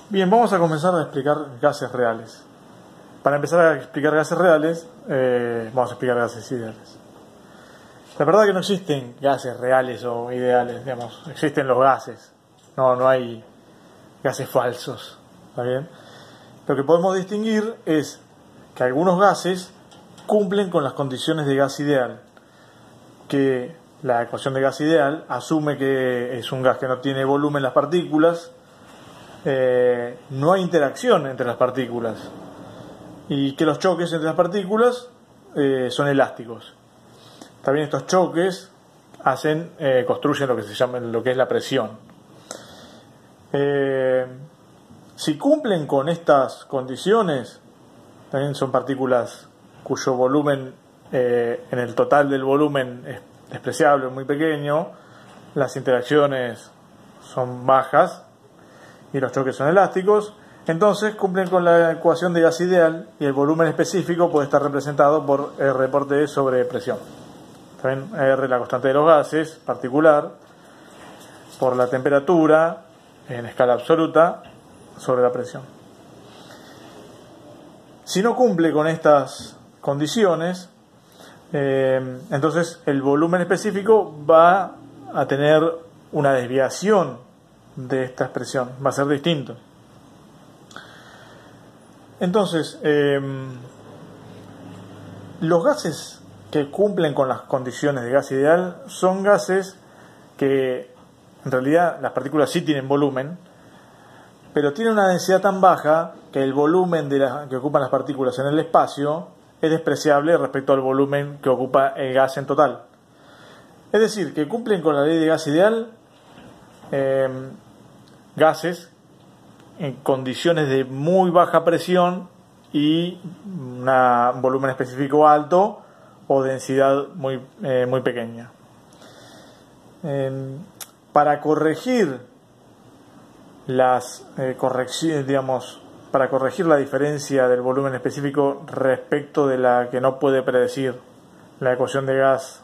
Bien, vamos a comenzar a explicar gases reales. Para empezar a explicar gases reales, vamos a explicar gases ideales. La verdad que no existen gases reales o ideales, digamos, existen los gases. No hay gases falsos, ¿está bien? Lo que podemos distinguir es que algunos gases cumplen con las condiciones de gas ideal, que la ecuación de gas ideal asume que es un gas que no tiene volumen en las partículas, no hay interacción entre las partículas y que los choques entre las partículas son elásticos. También estos choques construyen lo que se llama lo que es la presión. Si cumplen con estas condiciones, también son partículas cuyo volumen en el total del volumen es despreciable, muy pequeño, las interacciones son bajas y los choques son elásticos, entonces cumplen con la ecuación de gas ideal y el volumen específico puede estar representado por R por T sobre presión. También R, la constante de los gases, particular, por la temperatura en escala absoluta sobre la presión. Si no cumple con estas condiciones, entonces el volumen específico va a tener una desviación de esta expresión, va a ser distinto. Entonces, los gases que cumplen con las condiciones de gas ideal son gases que en realidad las partículas sí tienen volumen, pero tienen una densidad tan baja que el volumen que ocupan las partículas en el espacio es despreciable respecto al volumen que ocupa el gas en total. Es decir, que cumplen con la ley de gas ideal gases en condiciones de muy baja presión y un volumen específico alto o densidad muy pequeña. Para corregir para corregir la diferencia del volumen específico respecto de la que no puede predecir la ecuación de gas,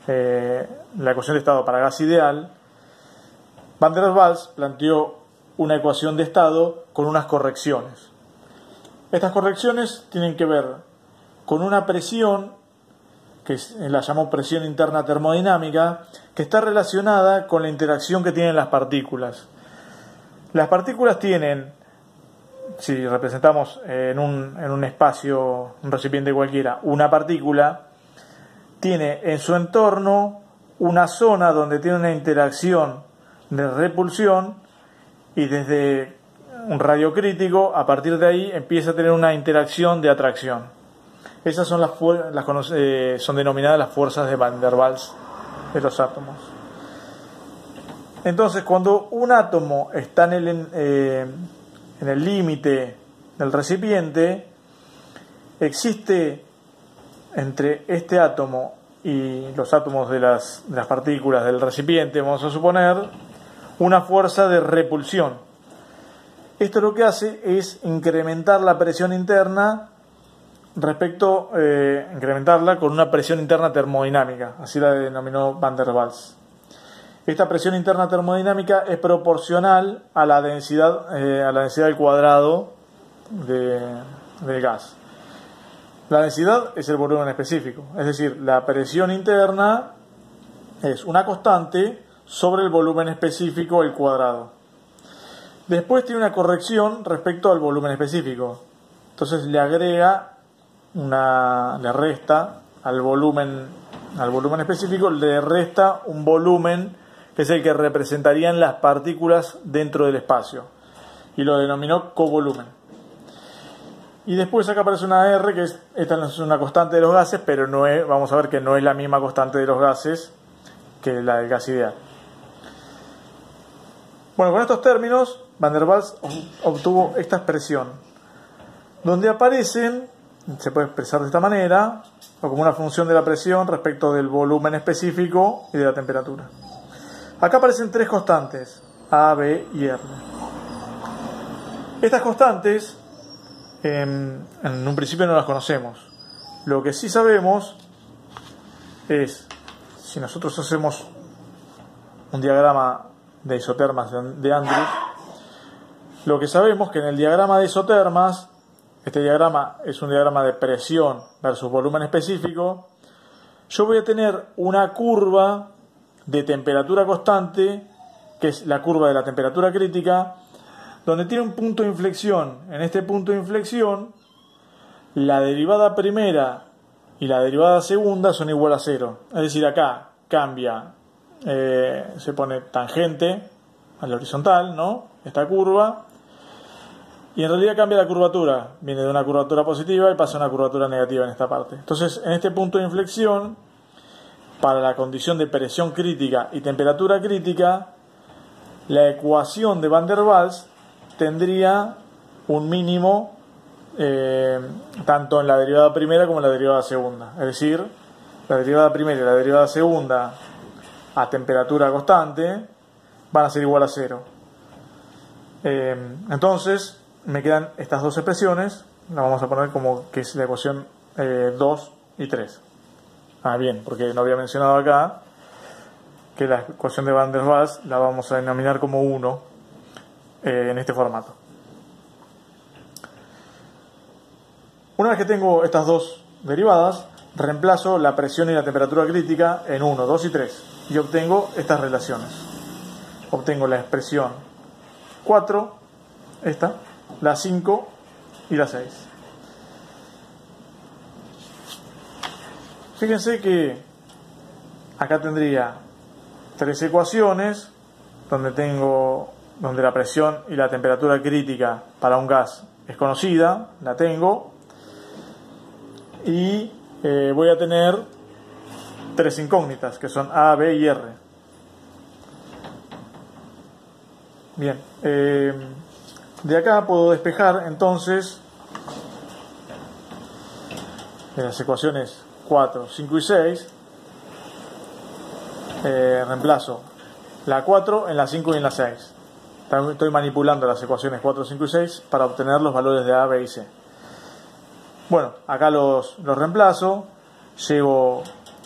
la ecuación de estado para gas ideal, Van der Waals planteó una ecuación de estado con unas correcciones. Estas correcciones tienen que ver con una presión, que la llamó presión interna termodinámica, que está relacionada con la interacción que tienen las partículas. Las partículas tienen, si representamos en un espacio, un recipiente cualquiera, una partícula, tiene en su entorno una zona donde tiene una interacción de repulsión y desde un radio crítico, a partir de ahí empieza a tener una interacción de atracción. Esas son son denominadas las fuerzas de Van der Waals de los átomos. Entonces, cuando un átomo está en el límite del recipiente, existe entre este átomo y los átomos de las partículas del recipiente, vamos a suponer, una fuerza de repulsión. Esto lo que hace es incrementar la presión interna incrementarla con una presión interna termodinámica, así la denominó Van der Waals. Esta presión interna termodinámica es proporcional a la densidad al cuadrado del gas. La densidad es el volumen específico, es decir, la presión interna es una constante sobre el volumen específico al cuadrado. Después tiene una corrección respecto al volumen específico. Entonces le resta al volumen específico, le resta un volumen que es el que representarían las partículas dentro del espacio, y lo denominó covolumen. Y después acá aparece una R, esta no es una constante de los gases, pero vamos a ver que no es la misma constante de los gases que la del gas ideal. Bueno, con estos términos, Van der Waals obtuvo esta expresión, donde aparecen, se puede expresar de esta manera, o como una función de la presión respecto del volumen específico y de la temperatura. Acá aparecen tres constantes, A, B y R. Estas constantes, en un principio no las conocemos. Lo que sí sabemos es, si nosotros hacemos un diagrama de isotermas de Andrews, Lo que sabemos que en el diagrama de isotermas, este diagrama es un diagrama de presión versus volumen específico, yo voy a tener una curva de temperatura constante, que es la curva de la temperatura crítica, donde tiene un punto de inflexión. En este punto de inflexión, la derivada primera y la derivada segunda son igual a 0. Es decir, acá cambia, se pone tangente a la horizontal, ¿no? Esta curva. Y en realidad cambia la curvatura. Viene de una curvatura positiva y pasa a una curvatura negativa en esta parte. Entonces, en este punto de inflexión, para la condición de presión crítica y temperatura crítica, la ecuación de Van der Waals tendría un mínimo tanto en la derivada primera como en la derivada segunda. Es decir, la derivada primera y la derivada segunda a temperatura constante van a ser igual a 0. Entonces me quedan estas dos expresiones, las vamos a poner como que es la ecuación 2 y 3. Bien, porque no había mencionado acá que la ecuación de Van der Waals la vamos a denominar como 1 en este formato. Una vez que tengo estas dos derivadas, reemplazo la presión y la temperatura crítica en 1, 2 y 3 y obtengo estas relaciones. Obtengo la expresión 4, esta, la 5 y la 6. Fíjense que acá tendría tres ecuaciones donde la presión y la temperatura crítica para un gas es conocida, la tengo, y voy a tener tres incógnitas que son A, B y R. Bien, de acá puedo despejar entonces las ecuaciones 4, 5 y 6. Reemplazo la 4 en la 5 y en la 6. Estoy manipulando las ecuaciones 4, 5 y 6 para obtener los valores de A, B y C. Bueno, acá los reemplazo, llevo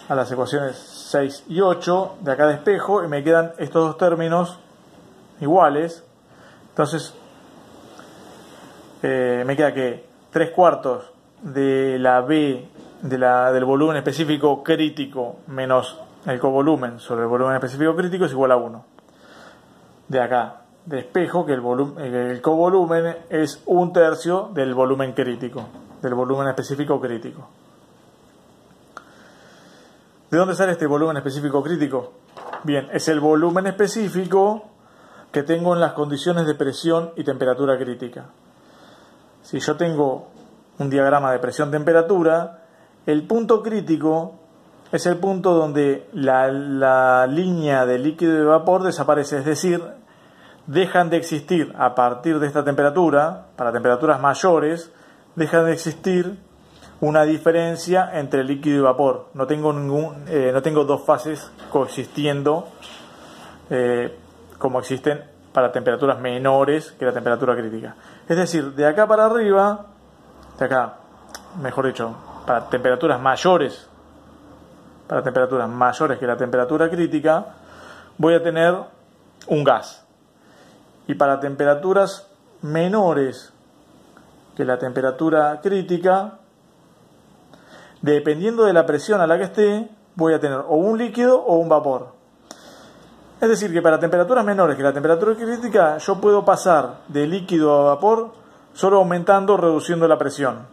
a las ecuaciones 6 y 8, de acá despejo y me quedan estos dos términos iguales. Entonces me queda que 3/4 de la B del volumen específico crítico menos el covolumen sobre el volumen específico crítico es igual a 1. De acá despejo que el covolumen es 1/3 del volumen crítico, del volumen específico crítico. ¿De dónde sale este volumen específico crítico? Bien, es el volumen específico que tengo en las condiciones de presión y temperatura crítica. Si yo tengo un diagrama de presión-temperatura, el punto crítico es el punto donde la línea de líquido y de vapor desaparece, es decir, dejan de existir a partir de esta temperatura, para temperaturas mayores, deja de existir una diferencia entre líquido y vapor. No tengo dos fases coexistiendo como existen para temperaturas menores que la temperatura crítica. Es decir, de acá para arriba, para temperaturas mayores que la temperatura crítica, voy a tener un gas. Y para temperaturas menores que la temperatura crítica, dependiendo de la presión a la que esté, voy a tener o un líquido o un vapor. Es decir, que para temperaturas menores que la temperatura crítica, yo puedo pasar de líquido a vapor solo aumentando o reduciendo la presión.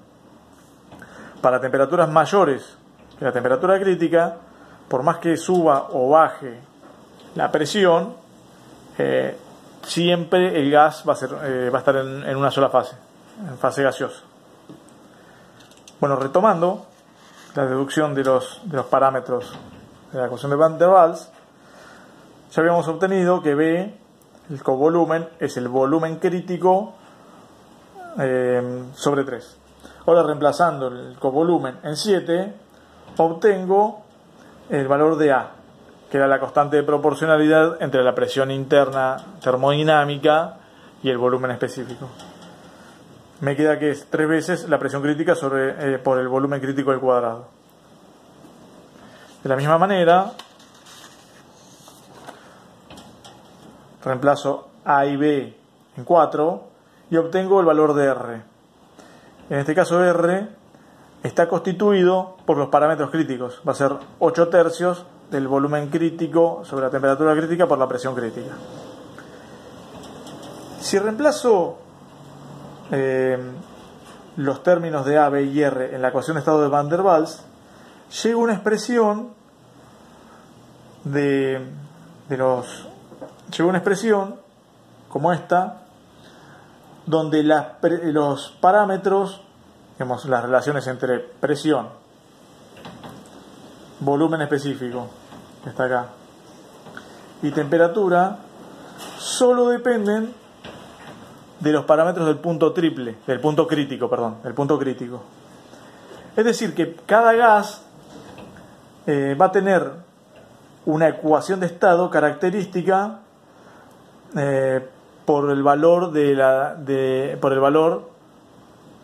Para temperaturas mayores que la temperatura crítica, por más que suba o baje la presión, siempre el gas va a estar en una sola fase, en fase gaseosa. Bueno, retomando la deducción de los parámetros de la ecuación de Van der Waals, ya habíamos obtenido que B, el covolumen, es el volumen crítico sobre 3. Ahora, reemplazando el covolumen en 7, obtengo el valor de A, que era la constante de proporcionalidad entre la presión interna termodinámica y el volumen específico. Me queda que es 3 veces la presión crítica por el volumen crítico al cuadrado. De la misma manera, reemplazo A y B en 4 y obtengo el valor de R. En este caso R está constituido por los parámetros críticos. Va a ser 8/3 del volumen crítico sobre la temperatura crítica por la presión crítica. Si reemplazo los términos de A, B y R en la ecuación de estado de Van der Waals, llega una expresión como esta, donde los parámetros, digamos, las relaciones entre presión, volumen específico, que está acá, y temperatura, solo dependen de los parámetros del punto crítico. Es decir, que cada gas va a tener una ecuación de estado característica por el valor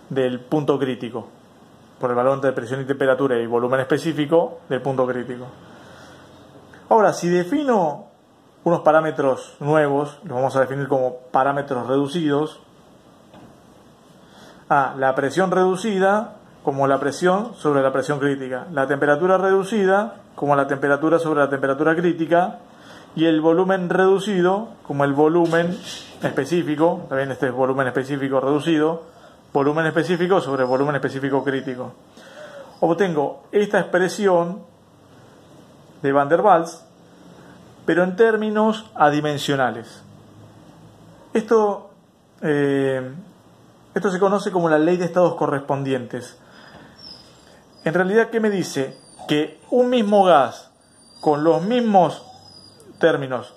del punto crítico, por el valor entre presión y temperatura y volumen específico del punto crítico. Ahora, si defino unos parámetros nuevos, los vamos a definir como parámetros reducidos, la presión reducida como la presión sobre la presión crítica, la temperatura reducida como la temperatura sobre la temperatura crítica, y el volumen reducido como el volumen específico, también este es volumen específico reducido, volumen específico sobre volumen específico crítico. Obtengo esta expresión de Van der Waals, pero en términos adimensionales. Esto se conoce como la ley de estados correspondientes. En realidad, ¿qué me dice? Que un mismo gas con los mismos términos,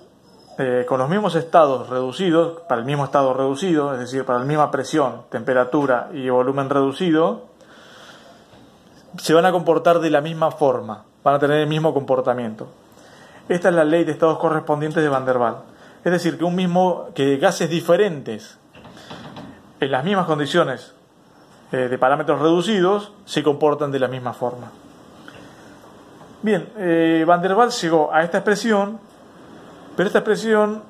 con los mismos estados reducidos, para el mismo estado reducido, es decir, para la misma presión, temperatura y volumen reducido, se van a comportar de la misma forma, van a tener el mismo comportamiento. Esta es la ley de estados correspondientes de Van der Waals. Es decir, que gases diferentes en las mismas condiciones de parámetros reducidos se comportan de la misma forma. Bien, Van der Waals llegó a esta expresión, pero esta expresión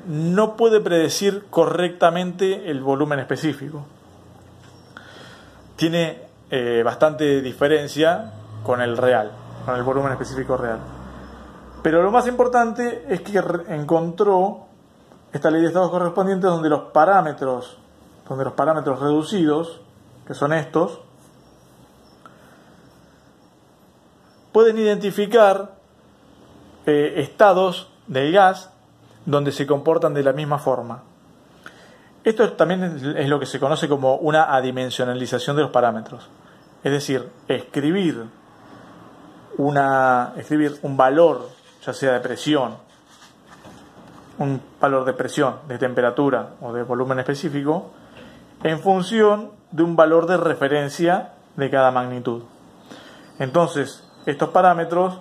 no puede predecir correctamente el volumen específico. Tiene bastante diferencia con el real, con el volumen específico real. Pero lo más importante es que encontró esta ley de estados correspondientes donde los parámetros reducidos, que son estos, pueden identificar estados del gas donde se comportan de la misma forma. Esto también es lo que se conoce como una adimensionalización de los parámetros. Es decir, escribir un valor, ya sea de presión, un valor de presión, de temperatura o de volumen específico, en función de un valor de referencia de cada magnitud. Entonces, estos parámetros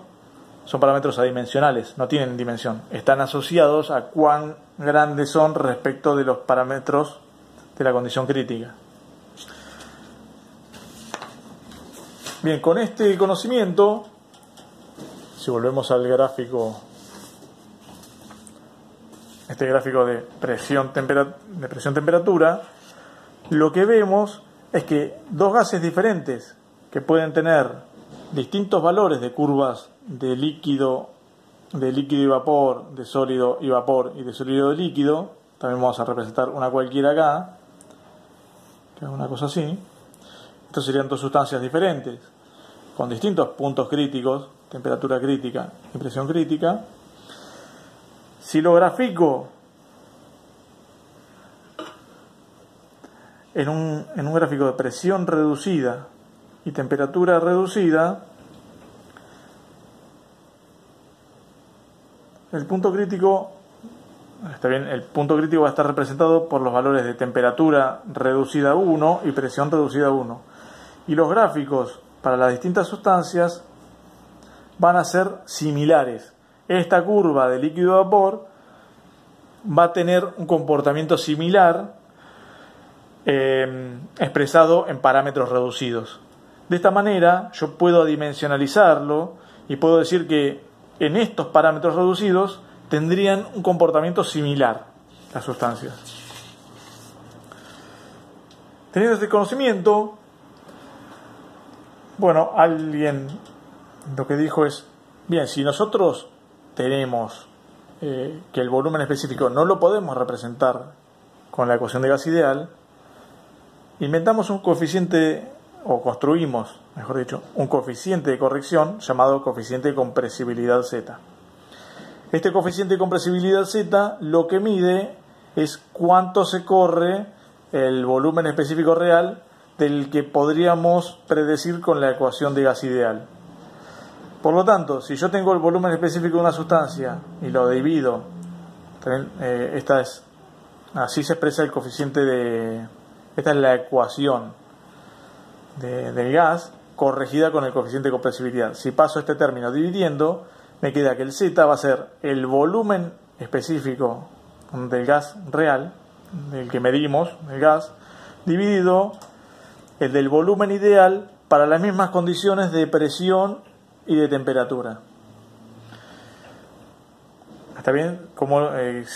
son parámetros adimensionales, no tienen dimensión. Están asociados a cuán grandes son respecto de los parámetros de la condición crítica. Bien, con este conocimiento, si volvemos al gráfico, este gráfico de presión-temperatura, lo que vemos es que dos gases diferentes que pueden tener distintos valores de curvas de líquido y vapor, de sólido y vapor y de sólido y líquido, también vamos a representar una cualquiera acá, que es una cosa así. Estos serían dos sustancias diferentes, con distintos puntos críticos, temperatura crítica y presión crítica. Si lo grafico en un gráfico de presión reducida y temperatura reducida, el punto crítico va a estar representado por los valores de temperatura reducida a 1 y presión reducida a 1. Y los gráficos para las distintas sustancias van a ser similares. Esta curva de líquido a vapor va a tener un comportamiento similar expresado en parámetros reducidos. De esta manera yo puedo adimensionalizarlo y puedo decir que en estos parámetros reducidos tendrían un comportamiento similar las sustancias. Teniendo este conocimiento, bueno, alguien lo que dijo es, bien, si nosotros tenemos que el volumen específico no lo podemos representar con la ecuación de gas ideal, inventamos un coeficiente, o construimos, mejor dicho, un coeficiente de corrección llamado coeficiente de compresibilidad Z. Este coeficiente de compresibilidad Z lo que mide es cuánto se corre el volumen específico real del que podríamos predecir con la ecuación de gas ideal. Por lo tanto, si yo tengo el volumen específico de una sustancia y lo divido, así se expresa el coeficiente esta es la ecuación del gas corregida con el coeficiente de compresibilidad. Si paso este término dividiendo, me queda que el Z va a ser el volumen específico del gas real, del que medimos, el gas, dividido el del volumen ideal para las mismas condiciones de presión y de temperatura. ¿Está bien? Como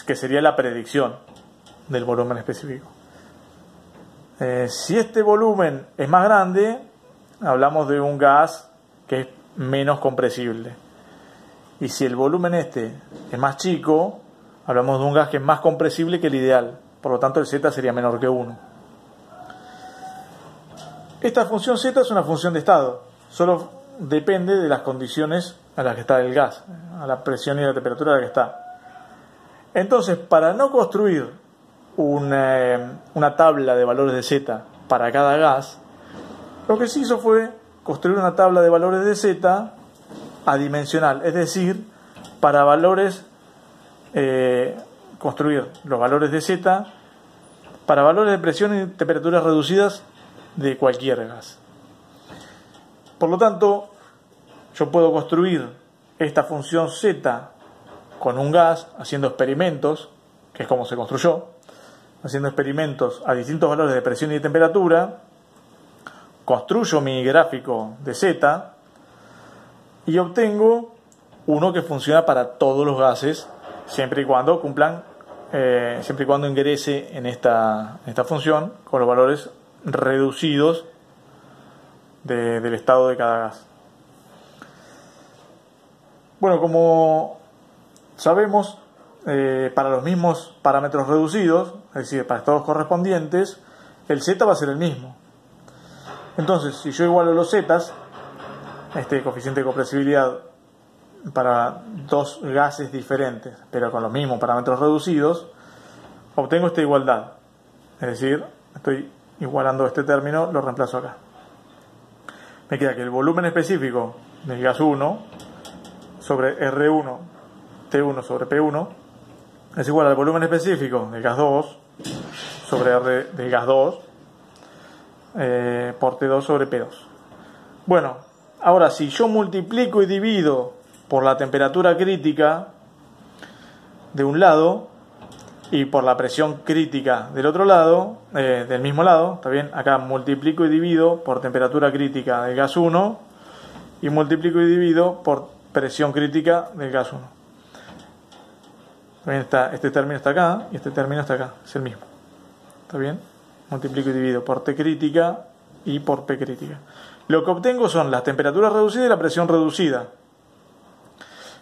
que sería la predicción del volumen específico. Si este volumen es más grande, hablamos de un gas que es menos compresible. Y si el volumen este es más chico, hablamos de un gas que es más compresible que el ideal. Por lo tanto, el Z sería menor que 1. Esta función Z es una función de estado. Solo depende de las condiciones a las que está el gas, a la presión y la temperatura a la que está. Entonces, para no construir una tabla de valores de Z para cada gas, lo que se hizo fue construir una tabla de valores de Z adimensional, es decir, para valores, construir los valores de Z para valores de presión y temperaturas reducidas de cualquier gas. Por lo tanto, yo puedo construir esta función Z con un gas haciendo experimentos, que es como se construyó, haciendo experimentos a distintos valores de presión y de temperatura, construyo mi gráfico de Z y obtengo uno que funciona para todos los gases, siempre y cuando cumplan, siempre y cuando ingrese en esta función con los valores reducidos del estado de cada gas. Bueno, como sabemos, para los mismos parámetros reducidos, es decir, para estados correspondientes, el Z va a ser el mismo. Entonces, si yo igualo los Zetas, este coeficiente de compresibilidad para dos gases diferentes, pero con los mismos parámetros reducidos, obtengo esta igualdad. Es decir, estoy igualando este término, lo reemplazo acá. Me queda que el volumen específico del gas 1 sobre R1, T1 sobre P1, es igual al volumen específico del gas 2 sobre R del gas 2 por T2 sobre P2. Bueno, ahora si yo multiplico y divido por la temperatura crítica de un lado y por la presión crítica del otro lado, del mismo lado, ¿está bien? Acá multiplico y divido por temperatura crítica del gas 1 y multiplico y divido por presión crítica del gas 1. También está, este término está acá y este término está acá, es el mismo. ¿Está bien? Multiplico y divido por T crítica y por P crítica. Lo que obtengo son las temperaturas reducidas y la presión reducida.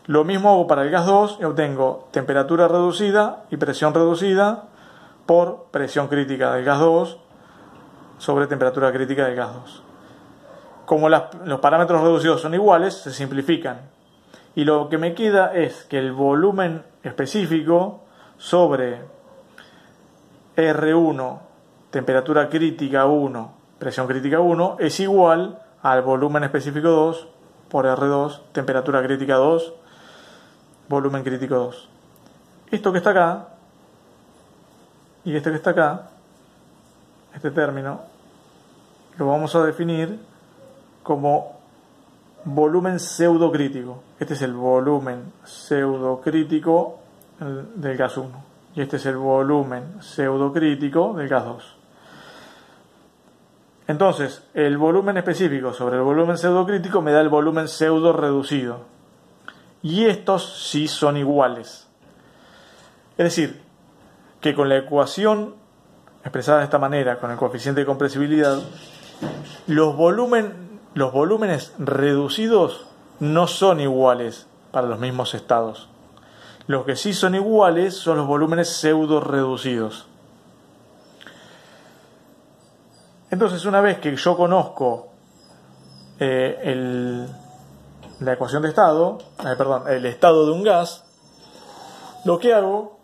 Lo mismo hago para el gas 2 y obtengo temperatura reducida y presión reducida por presión crítica del gas 2 sobre temperatura crítica del gas 2. Como los parámetros reducidos son iguales, se simplifican. Y lo que me queda es que el volumen específico sobre R1, temperatura crítica 1, presión crítica 1, es igual al volumen específico 2 por R2, temperatura crítica 2, volumen crítico 2. Esto que está acá y este que está acá, este término, lo vamos a definir como volumen pseudocrítico. Este es el volumen pseudocrítico del gas 1 y este es el volumen pseudocrítico del gas 2. Entonces, el volumen específico sobre el volumen pseudocrítico me da el volumen pseudo reducido. Y estos sí son iguales. Es decir, que con la ecuación expresada de esta manera, con el coeficiente de compresibilidad, los volúmenes reducidos no son iguales para los mismos estados. Los que sí son iguales son los volúmenes pseudo reducidos. Entonces, una vez que yo conozco la ecuación de estado, el estado de un gas, lo que hago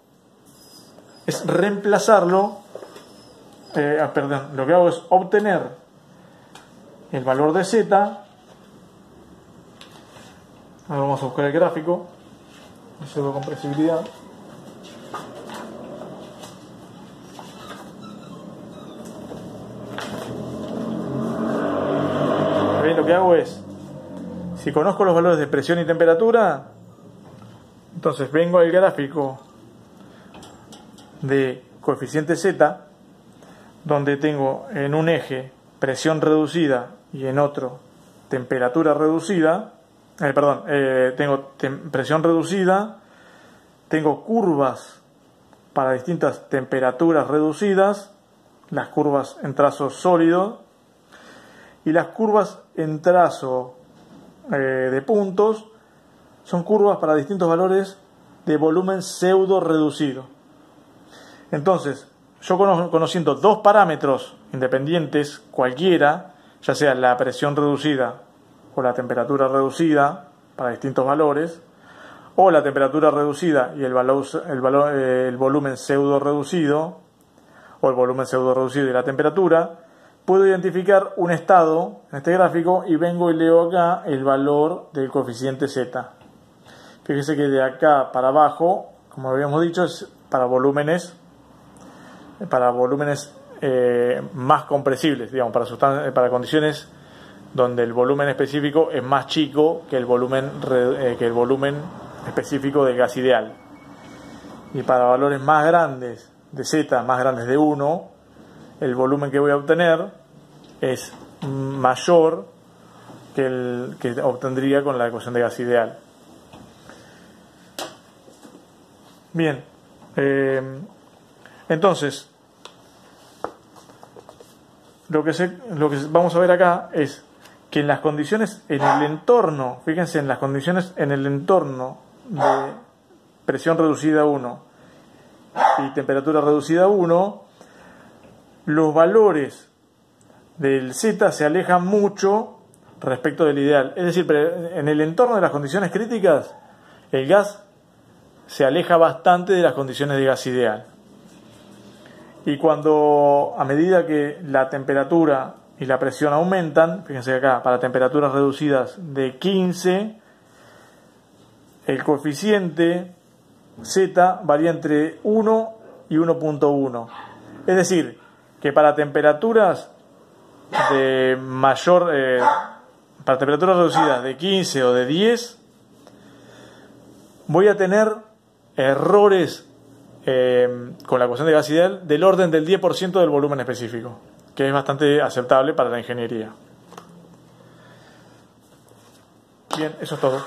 es reemplazarlo, lo que hago es obtener el valor de Z. Ahora vamos a buscar el gráfico de pseudocompresibilidad. Lo que hago es, si conozco los valores de presión y temperatura, entonces vengo al gráfico de coeficiente Z, donde tengo en un eje presión reducida y en otro temperatura reducida. Tengo presión reducida, tengo curvas para distintas temperaturas reducidas, las curvas en trazo sólido, y las curvas en trazo de puntos son curvas para distintos valores de volumen pseudo reducido. Entonces, yo conociendo dos parámetros independientes cualquiera, ya sea la presión reducida o la temperatura reducida para distintos valores, o la temperatura reducida y el volumen pseudo reducido, o el volumen pseudo reducido y la temperatura, puedo identificar un estado en este gráfico y vengo y leo acá el valor del coeficiente Z. Fíjese que de acá para abajo, como habíamos dicho, es para volúmenes más compresibles, digamos, para condiciones donde el volumen específico es más chico que el volumen específico del gas ideal. Y para valores más grandes de Z, más grandes de 1, el volumen que voy a obtener es mayor que el que obtendría con la ecuación de gas ideal. Bien, entonces lo que vamos a ver acá es que en las condiciones en el entorno, fíjense en las condiciones en el entorno de presión reducida 1 y temperatura reducida 1, los valores del Z se alejan mucho respecto del ideal. Es decir, en el entorno de las condiciones críticas, el gas se aleja bastante de las condiciones de gas ideal. Y a medida que la temperatura y la presión aumentan, fíjense acá, para temperaturas reducidas de 15, el coeficiente Z varía entre 1 y 1.1. Es decir, que para temperaturas para temperaturas reducidas de 15 o de 10, voy a tener errores con la ecuación de gas ideal del orden del 10% del volumen específico, que es bastante aceptable para la ingeniería. Bien, eso es todo.